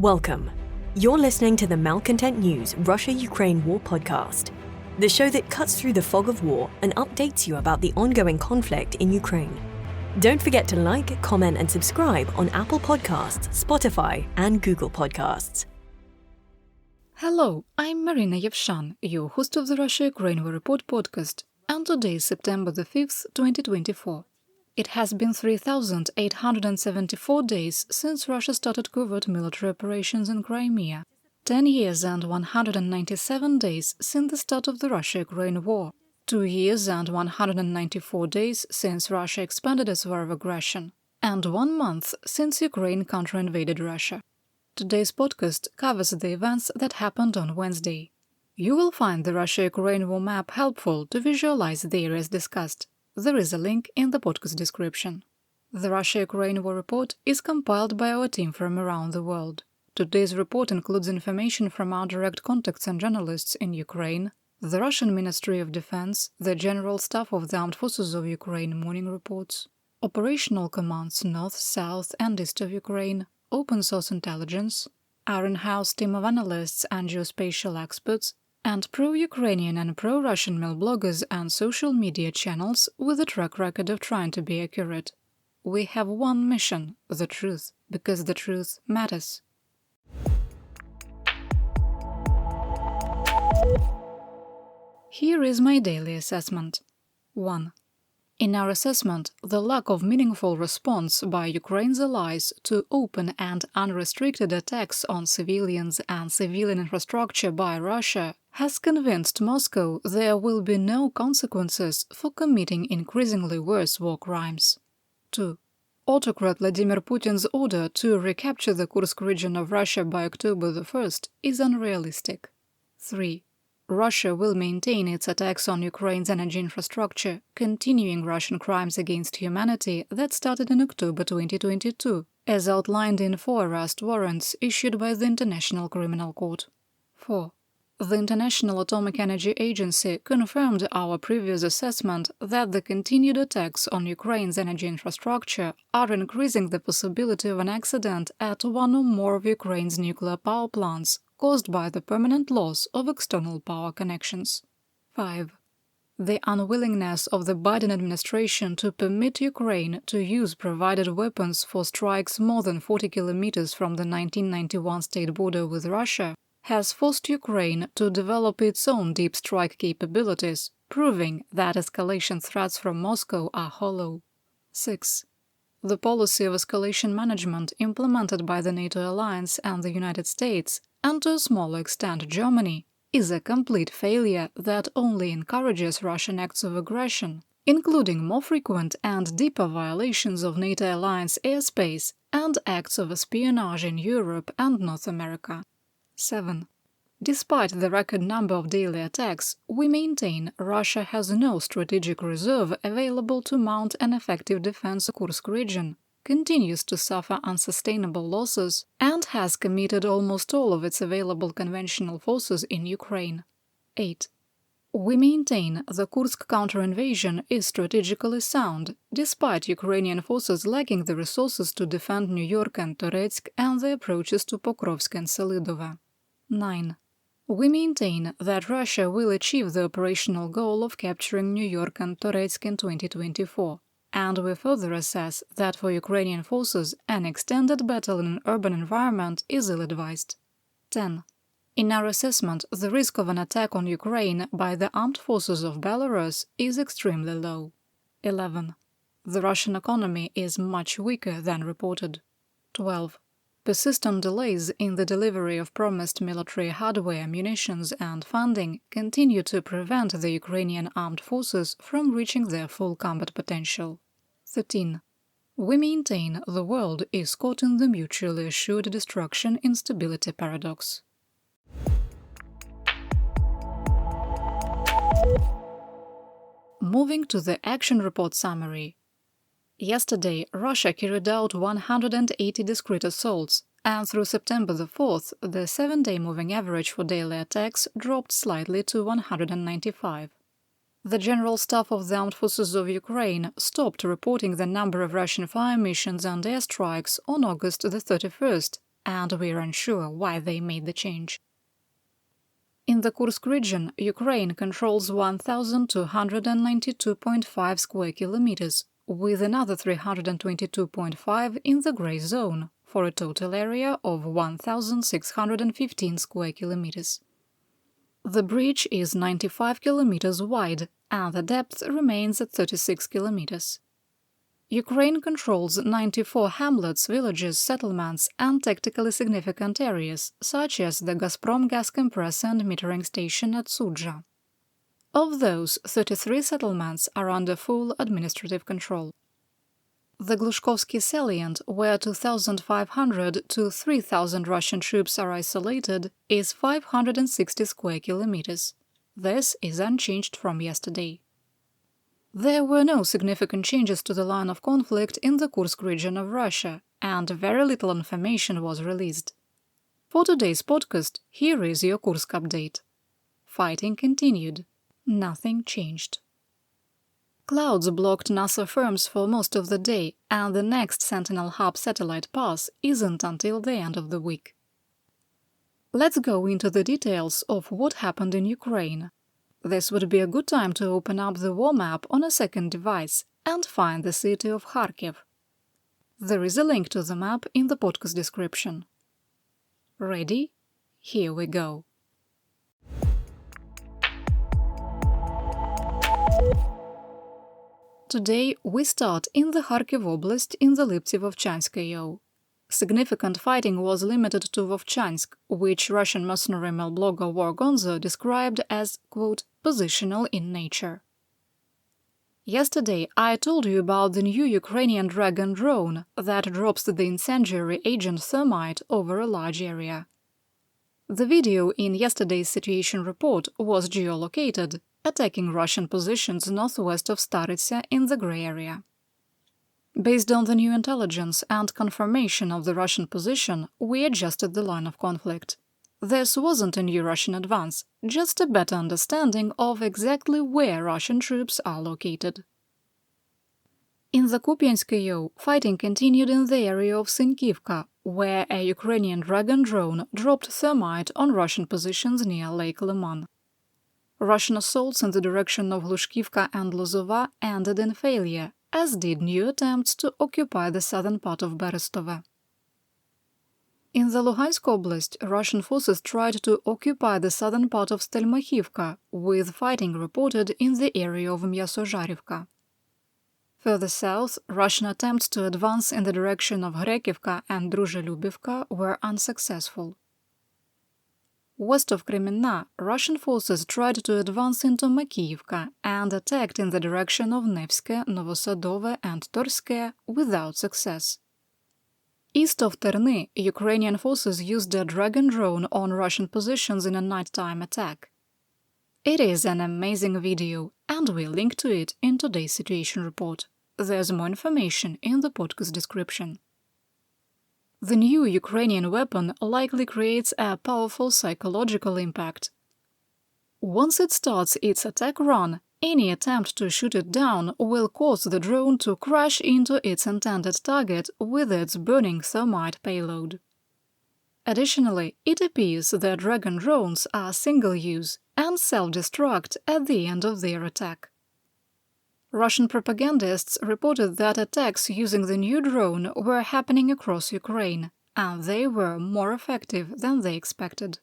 Welcome. You're listening to the Malcontent News Russia-Ukraine War podcast, the show that cuts through the fog of war and updates you about the ongoing conflict in Ukraine. Don't forget to like, comment, and subscribe on Apple Podcasts, Spotify, and Google Podcasts. Hello, I'm Marina Yevshan, your host of the Russia-Ukraine War Report podcast, and today is September the 5th, 2024. It has been 3,874 days since Russia started covert military operations in Crimea, 10 years and 197 days since the start of the Russia-Ukraine war, 2 years and 194 days since Russia expanded its war of aggression, and 1 month since Ukraine counter-invaded Russia. Today's podcast covers the events that happened on Wednesday. You will find the Russia-Ukraine war map helpful to visualize the areas discussed. There is a link in the podcast description. The Russia-Ukraine War Report is compiled by our team from around the world. Today's report includes information from our direct contacts and journalists in Ukraine, the Russian Ministry of Defense, the General Staff of the Armed Forces of Ukraine morning reports, operational commands north, south and east of Ukraine, open source intelligence, our in-house team of analysts and geospatial experts, and pro-Ukrainian and pro-Russian mail bloggers and social media channels with a track record of trying to be accurate. We have one mission: the truth, because the truth matters. Here is my daily assessment. 1. In our assessment, the lack of meaningful response by Ukraine's allies to open and unrestricted attacks on civilians and civilian infrastructure by Russia has convinced Moscow there will be no consequences for committing increasingly worse war crimes. 2. Autocrat Vladimir Putin's order to recapture the Kursk region of Russia by October the 1st is unrealistic. 3. Russia will maintain its attacks on Ukraine's energy infrastructure, continuing Russian crimes against humanity that started in October 2022, as outlined in 4 arrest warrants issued by the International Criminal Court. 4. The International Atomic Energy Agency confirmed our previous assessment that the continued attacks on Ukraine's energy infrastructure are increasing the possibility of an accident at one or more of Ukraine's nuclear power plants, caused by the permanent loss of external power connections. 5. The unwillingness of the Biden administration to permit Ukraine to use provided weapons for strikes more than 40 kilometers from the 1991 state border with Russia has forced Ukraine to develop its own deep strike capabilities, proving that escalation threats from Moscow are hollow. 6. The policy of escalation management implemented by the NATO alliance and the United States, and to a smaller extent Germany, is a complete failure that only encourages Russian acts of aggression, including more frequent and deeper violations of NATO alliance airspace and acts of espionage in Europe and North America. 7. Despite the record number of daily attacks, we maintain Russia has no strategic reserve available to mount an effective defense of the Kursk region, continues to suffer unsustainable losses, and has committed almost all of its available conventional forces in Ukraine. 8. We maintain the Kursk counter-invasion is strategically sound, despite Ukrainian forces lacking the resources to defend New York and Donetsk and the approaches to Pokrovsk and Selidova. 9. We maintain that Russia will achieve the operational goal of capturing New York and Donetsk in 2024. And we further assess that for Ukrainian forces, an extended battle in an urban environment is ill-advised. 10. In our assessment, the risk of an attack on Ukraine by the armed forces of Belarus is extremely low. 11. The Russian economy is much weaker than reported. 12. Persistent delays in the delivery of promised military hardware, munitions and funding continue to prevent the Ukrainian armed forces from reaching their full combat potential. 13. We maintain the world is caught in the mutually assured destruction instability paradox. Moving to the action report summary. Yesterday, Russia carried out 180 discrete assaults, and through September the 4th, the 7-day moving average for daily attacks dropped slightly to 195. The General Staff of the Armed Forces of Ukraine stopped reporting the number of Russian fire missions and airstrikes on August the 31st, and we're unsure why they made the change. In the Kursk region, Ukraine controls 1,292.5 square kilometers, with another 322.5 in the grey zone, for a total area of 1,615 square kilometers. The breach is 95 kilometers wide, and the depth remains at 36 kilometers. Ukraine controls 94 hamlets, villages, settlements, and tactically significant areas, such as the Gazprom gas compressor and metering station at Sudzha. Of those, 33 settlements are under full administrative control. The Glushkovsky salient, where 2,500 to 3,000 Russian troops are isolated, is 560 square kilometers. This is unchanged from yesterday. There were no significant changes to the line of conflict in the Kursk region of Russia, and very little information was released. For today's podcast, here is your Kursk update. Fighting continued. Nothing changed. Clouds blocked NASA firms for most of the day, and the next Sentinel Hub satellite pass isn't until the end of the week. Let's go into the details of what happened in Ukraine. This would be a good time to open up the war map on a second device and find the city of Kharkiv. There is a link to the map in the podcast description. Ready? Here we go. Today we start in the Kharkiv Oblast in the Liptsy-Vovchansk AO. Significant fighting was limited to Vovchansk, which Russian mercenary mail blogger War Gonzo described as, quote, positional in nature. Yesterday I told you about the new Ukrainian Dragon drone that drops the incendiary agent thermite over a large area. The video in yesterday's situation report was geolocated, attacking Russian positions northwest of Staritsa in the grey area. Based on the new intelligence and confirmation of the Russian position, we adjusted the line of conflict. This wasn't a new Russian advance, just a better understanding of exactly where Russian troops are located. In the Kupiansk AO, fighting continued in the area of Sinkivka, where a Ukrainian Dragon drone dropped thermite on Russian positions near Lake Liman. Russian assaults in the direction of Glushkivka and Lozova ended in failure, as did new attempts to occupy the southern part of Berestove. In the Luhansk Oblast, Russian forces tried to occupy the southern part of Stelmachivka, with fighting reported in the area of Myasozharivka. Further south, Russian attempts to advance in the direction of Hrekivka and Druzhelubivka were unsuccessful. West of Kremenna, Russian forces tried to advance into Makiyivka and attacked in the direction of Nevske, Novosadove and Torske without success. East of Terny, Ukrainian forces used a Dragon drone on Russian positions in a nighttime attack. It is an amazing video, and we'll link to it in today's situation report. There's more information in the podcast description. The new Ukrainian weapon likely creates a powerful psychological impact. Once it starts its attack run, any attempt to shoot it down will cause the drone to crash into its intended target with its burning thermite payload. Additionally, it appears that Dragon drones are single-use and self-destruct at the end of their attack. Russian propagandists reported that attacks using the new drone were happening across Ukraine, and they were more effective than they expected.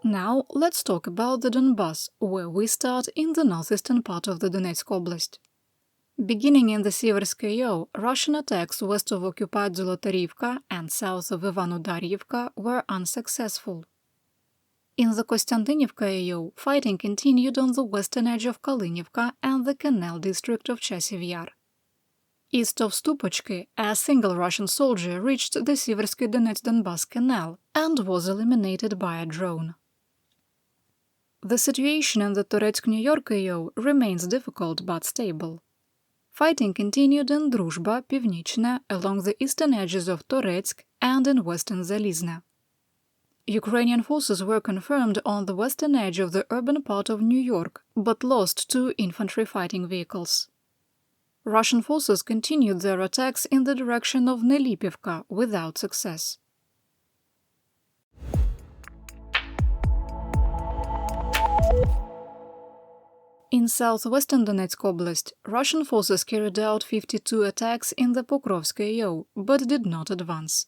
Now let's talk about the Donbass, where we start in the northeastern part of the Donetsk Oblast. Beginning in the Siversk AO, Russian attacks west of occupied Zolotarivka and south of Ivano-Darivka were unsuccessful. In the Kostiantynivka AO, fighting continued on the western edge of Kalinivka and the canal district of Chasiv Yar. East of Stupochki, a single Russian soldier reached the Siversky Donetsk-Donbass canal and was eliminated by a drone. The situation in the Toretsk-New York AO remains difficult but stable. Fighting continued in Druzhba, Pivnichne, along the eastern edges of Toretsk and in western Zalizne. Ukrainian forces were confirmed on the western edge of the urban part of New York, but lost 2 infantry fighting vehicles. Russian forces continued their attacks in the direction of Nelipivka without success. In southwestern Donetsk Oblast, Russian forces carried out 52 attacks in the Pokrovskoye, but did not advance.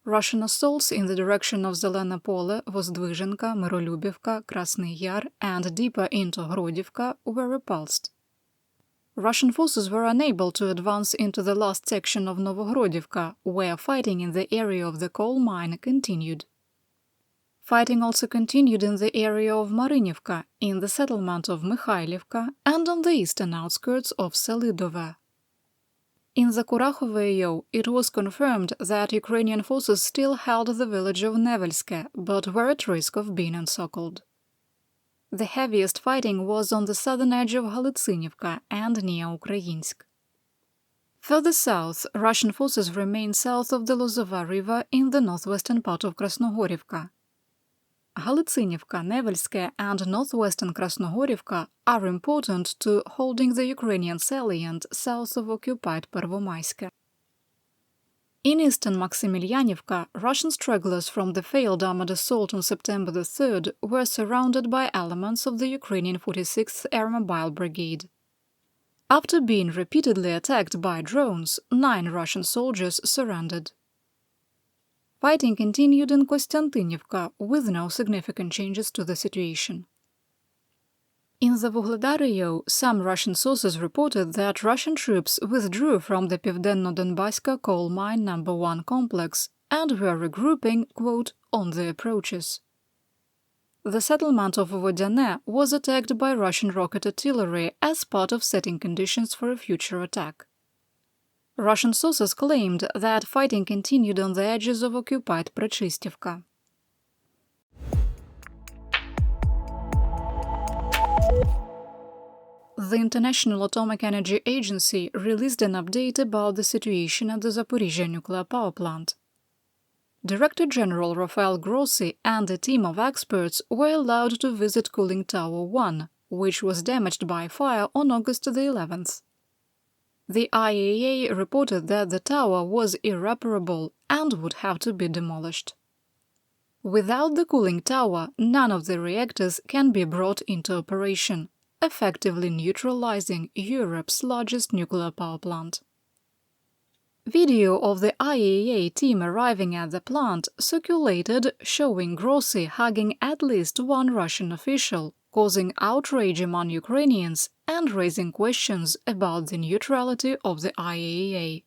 Russian assaults in the direction of Zelene Pole, Vozdvizhenka, Mirolubivka, Krasny Yar, and deeper into Grodivka were repulsed. Russian forces were unable to advance into the last section of Novogrodivka, where fighting in the area of the coal mine continued. Fighting also continued in the area of Marinivka, in the settlement of Mikhailivka, and on the eastern outskirts of Selidove. In the Kurakhove, it was confirmed that Ukrainian forces still held the village of Nevelske, but were at risk of being encircled. The heaviest fighting was on the southern edge of Halytsinivka and near Ukrainsk. Further south, Russian forces remained south of the Lozova River in the northwestern part of Krasnogorivka. Halytsinivka, Nevelske, and northwestern Krasnogorivka are important to holding the Ukrainian salient south of occupied Pervomaiske. In eastern Maximilianivka, Russian stragglers from the failed armored assault on September 3rd were surrounded by elements of the Ukrainian 46th Air Mobile Brigade. After being repeatedly attacked by drones, 9 Russian soldiers surrendered. Fighting continued in Kostiantynivka with no significant changes to the situation. In the Vuhledar, some Russian sources reported that Russian troops withdrew from the Pivdenno-Donbasska coal mine No. 1 complex and were regrouping, quote, on the approaches. The settlement of Vodyane was attacked by Russian rocket artillery as part of setting conditions for a future attack. Russian sources claimed that fighting continued on the edges of occupied Prechystivka. The International Atomic Energy Agency released an update about the situation at the Zaporizhzhia nuclear power plant. Director General Rafael Grossi and a team of experts were allowed to visit Cooling Tower 1, which was damaged by fire on August the 11th. The IAEA reported that the tower was irreparable and would have to be demolished. Without the cooling tower, none of the reactors can be brought into operation, effectively neutralizing Europe's largest nuclear power plant. Video of the IAEA team arriving at the plant circulated showing Grossi hugging at least one Russian official, causing outrage among Ukrainians and raising questions about the neutrality of the IAEA.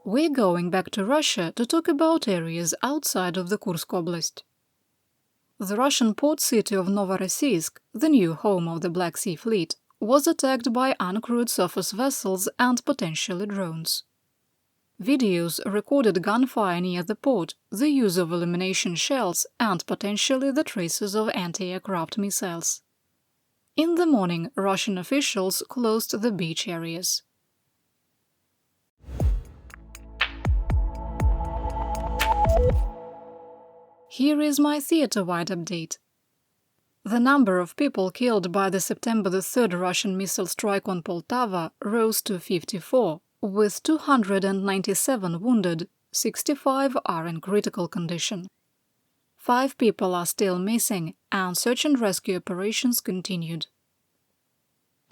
We're going back to Russia to talk about areas outside of the Kursk Oblast. The Russian port city of Novorossiysk, the new home of the Black Sea Fleet, was attacked by uncrewed surface vessels and potentially drones. Videos recorded gunfire near the port, the use of elimination shells, and potentially the traces of anti-aircraft missiles. In the morning, Russian officials closed the beach areas. Here is my theater-wide update. The number of people killed by the September 3rd Russian missile strike on Poltava rose to 54, with 297 wounded, 65 are in critical condition. 5 people are still missing, and search and rescue operations continued.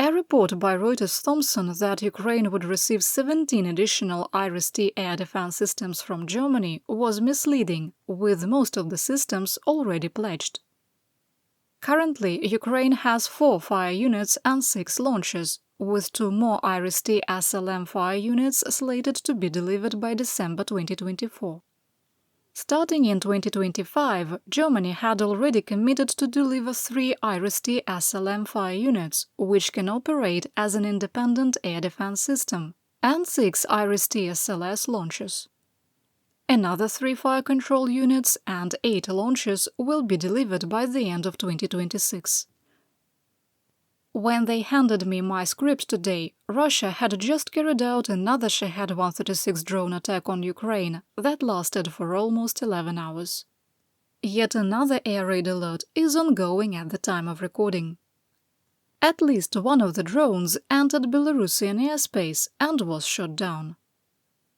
A report by Reuters Thompson that Ukraine would receive 17 additional IRIS-T air defense systems from Germany was misleading, with most of the systems already pledged. Currently, Ukraine has 4 fire units and 6 launchers, with 2 more IRIS-T SLM fire units slated to be delivered by December 2024. Starting in 2025, Germany had already committed to deliver 3 IRIS-T SLM fire units, which can operate as an independent air defense system, and 6 IRIS-T SLS launches. Another 3 fire control units and 8 launches will be delivered by the end of 2026. When they handed me my script today, Russia had just carried out another Shahed-136 drone attack on Ukraine that lasted for almost 11 hours. Yet another air raid alert is ongoing at the time of recording. At least one of the drones entered Belarusian airspace and was shot down.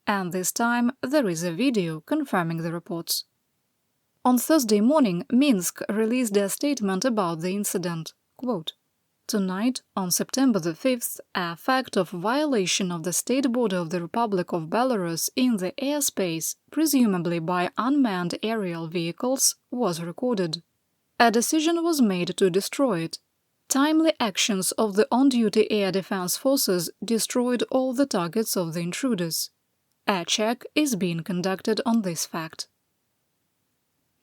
And this time there is a video confirming the reports. On Thursday morning, Minsk released a statement about the incident. Quote, "Tonight, on September the 5th, a fact of violation of the state border of the Republic of Belarus in the airspace, presumably by unmanned aerial vehicles, was recorded. A decision was made to destroy it. Timely actions of the on-duty air defense forces destroyed all the targets of the intruders. A check is being conducted on this fact."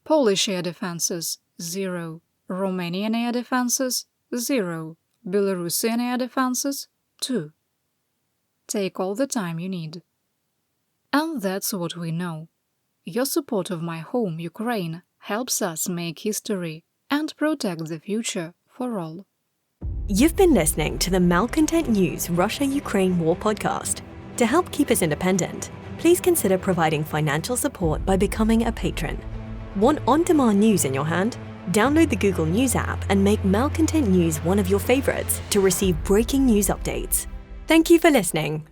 Polish air defenses, 0. Romanian air defenses, 0. Belarusian air defenses, 2. Take all the time you need. And that's what we know. Your support of my home, Ukraine, helps us make history and protect the future for all. You've been listening to the Malcontent News Russia-Ukraine War podcast. To help keep us independent, please consider providing financial support by becoming a patron. Want on-demand news in your hand? Download the Google News app and make Malcontent News one of your favorites to receive breaking news updates. Thank you for listening.